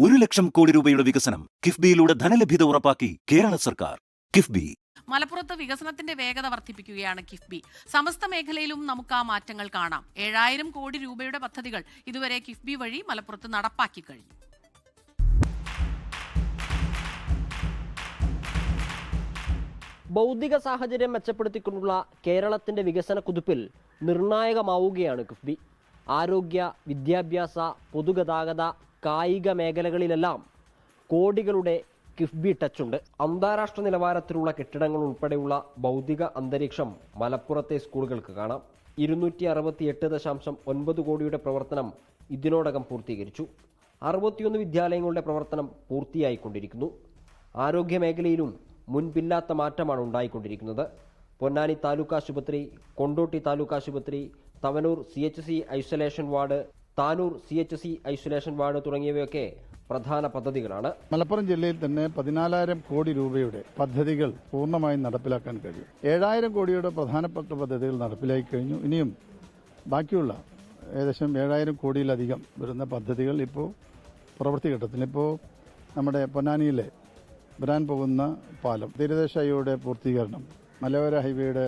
1 ലക്ഷം കോടി രൂപയുടെ വികസനം കിഫ്ബിയിലൂടെ ധനലഭ്യത ഉറപ്പാക്കി കേരള സർക്കാർ. കിഫ്ബി. മലപ്പുറത്ത് വികസനത്തിന്റെ വേഗത വർദ്ധിപ്പിക്കുകയാണ് കിഫ്ബി. സമസ്ത മേഖലയിലും നമുക്ക് ആ മാറ്റങ്ങൾ കാണാം. 7000 കോടി രൂപയുടെ പദ്ധതികൾ ഇതുവരെ കിഫ്ബി വഴി മലപ്പുറത്ത് നടപ്പാക്കി കഴിഞ്ഞു. ഭൗതിക സാഹചര്യം മെച്ചപ്പെടുത്തിക്കൊണ്ടുള്ള കേരളത്തിന്റെ വികസന കുതിപ്പിൽ നിർണായകമാവുകയാണ് കിഫ്ബി. ആരോഗ്യ, വിദ്യാഭ്യാസ, പൊതുഗതാഗത, കായിക മേഖലകളിലെല്ലാം കോടികളുടെ കിഫ്ബി ടച്ചുണ്ട്. അന്താരാഷ്ട്ര നിലവാരത്തിലുള്ള കെട്ടിടങ്ങൾ ഉൾപ്പെടെയുള്ള ഭൗതിക അന്തരീക്ഷം മലപ്പുറത്തെ സ്കൂളുകൾക്ക് കാണാം. 268.9 കോടിയുടെ പ്രവർത്തനം ഇതിനോടകം പൂർത്തീകരിച്ചു. 61 വിദ്യാലയങ്ങളുടെ പ്രവർത്തനം പൂർത്തിയായിക്കൊണ്ടിരിക്കുന്നു. ആരോഗ്യ മേഖലയിലും മുൻപില്ലാത്ത മാറ്റമാണ് ഉണ്ടായിക്കൊണ്ടിരിക്കുന്നത്. പൊന്നാനി താലൂക്ക് ആശുപത്രി, കൊണ്ടോട്ടി താലൂക്ക് ആശുപത്രി, Thavanur CHC isolation ward, Tanur CHC isolation ward തുടങ്ങിയവയൊക്കെ പ്രധാന പദ്ധതികളാണ്. മലപ്പുറം ജില്ലയിൽ തന്നെ 14,000 കോടി രൂപയുടെ പദ്ധതികൾ പൂർണ്ണമായും നടപ്പിലാക്കാൻ കഴിയും. 7,000 കോടിയുടെ പ്രധാനപ്പെട്ട പദ്ധതികൾ നടപ്പിലാക്കി കഴിഞ്ഞു. ഇനിയും ബാക്കിയുള്ള ഏകദേശം 7,000 കോടിയിലധികം വരുന്ന പദ്ധതികൾ ഇപ്പോൾ പ്രവൃത്തി ഘട്ടത്തിൽ. ഇപ്പോൾ നമ്മുടെ പൊന്നാനിയിലെ വരാൻ പോകുന്ന പാലം, തീരദേശ ഹൈവേയുടെ പൂർത്തീകരണം, മലയോര ഹൈവേയുടെ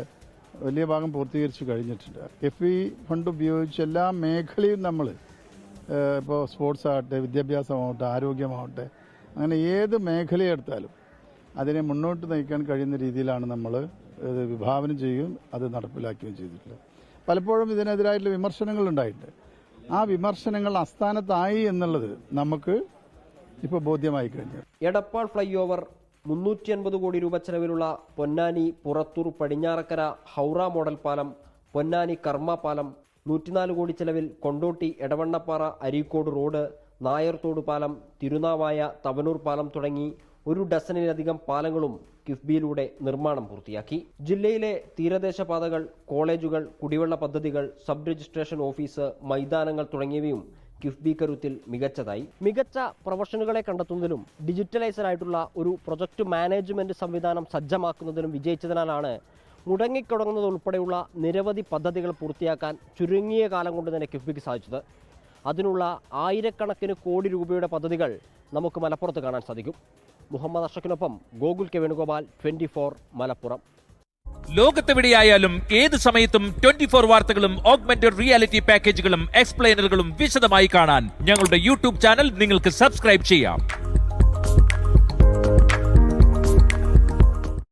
വലിയ ഭാഗം പൂർത്തീകരിച്ചു കഴിഞ്ഞിട്ടുണ്ട്. കിഫ്ബി ഫണ്ട് ഉപയോഗിച്ച് എല്ലാ മേഖലയും നമ്മൾ ഇപ്പോൾ സ്പോർട്സ് ആകട്ടെ, വിദ്യാഭ്യാസമാവട്ടെ, ആരോഗ്യമാവട്ടെ, അങ്ങനെ ഏത് മേഖലയെടുത്താലും അതിനെ മുന്നോട്ട് നയിക്കാൻ കഴിയുന്ന രീതിയിലാണ് നമ്മൾ ഇത് വിഭാവനം ചെയ്യുകയും അത് നടപ്പിലാക്കുകയും ചെയ്തിട്ടുള്ളത്. പലപ്പോഴും ഇതിനെതിരായിട്ടുള്ള വിമർശനങ്ങൾ ഉണ്ടായിട്ടുണ്ട്. ആ വിമർശനങ്ങൾ അസ്ഥാനത്തായി എന്നുള്ളത് നമുക്ക് ഇപ്പോൾ ബോധ്യമായി കഴിഞ്ഞു. എടപ്പാൾ ഫ്ലൈ ഓവർ, 350 കോടി രൂപ ചെലവിലുള്ള പൊന്നാനി പുറത്തൂർ പടിഞ്ഞാറക്കര ഹൗറ മോഡൽ പാലം, പൊന്നാനി കർമ്മ പാലം, 104 കോടി ചെലവിൽ കൊണ്ടോട്ടി എടവണ്ണപ്പാറ അരീക്കോട് റോഡ്, നായർത്തോട് പാലം, തിരുനാവായ തവനൂർ പാലം തുടങ്ങി 1 ഡസനിലധികം പാലങ്ങളും കിഫ്ബിയിലൂടെ നിർമ്മാണം പൂർത്തിയാക്കി. ജില്ലയിലെ തീരദേശ പാതകൾ, കോളേജുകൾ, കുടിവെള്ള പദ്ധതികൾ, സബ് രജിസ്ട്രേഷൻ ഓഫീസ്, മൈതാനങ്ങൾ തുടങ്ങിയവയും കിഫ്ബി കരുത്തിൽ മികച്ചതായി. മികച്ച പ്രൊഫഷനുകളെ കണ്ടെത്തുന്നതിലും ഡിജിറ്റലൈസ്ഡായിട്ടുള്ള ഒരു പ്രൊജക്ട് മാനേജ്മെന്റ് സംവിധാനം സജ്ജമാക്കുന്നതിലും വിജയിച്ചതിനാലാണ് മുടങ്ങിക്കിടങ്ങുന്നത് ഉൾപ്പെടെയുള്ള നിരവധി പദ്ധതികൾ പൂർത്തിയാക്കാൻ ചുരുങ്ങിയ കാലം കൊണ്ട് തന്നെ കിഫ്ബിക്ക് സാധിച്ചത്. അതിനുള്ള ആയിരക്കണക്കിന് കോടി രൂപയുടെ പദ്ധതികൾ നമുക്ക് മലപ്പുറത്ത് കാണാൻ സാധിക്കും. മുഹമ്മദ് അഷക്കിനൊപ്പം ഗോകുൽ കെ വേണുഗോപാൽ, 24 മലപ്പുറം. ലോകത്തെവിടെയായാലും ഏത് സമയത്തും 24 വാർത്തകളും ഓഗ്മെന്റഡ് റിയാലിറ്റി പാക്കേജുകളും എക്സ്പ്ലെയിനറുകളും വിശദമായി കാണാൻ ഞങ്ങളുടെ യൂട്യൂബ് ചാനൽ നിങ്ങൾക്ക് സബ്സ്ക്രൈബ് ചെയ്യാം.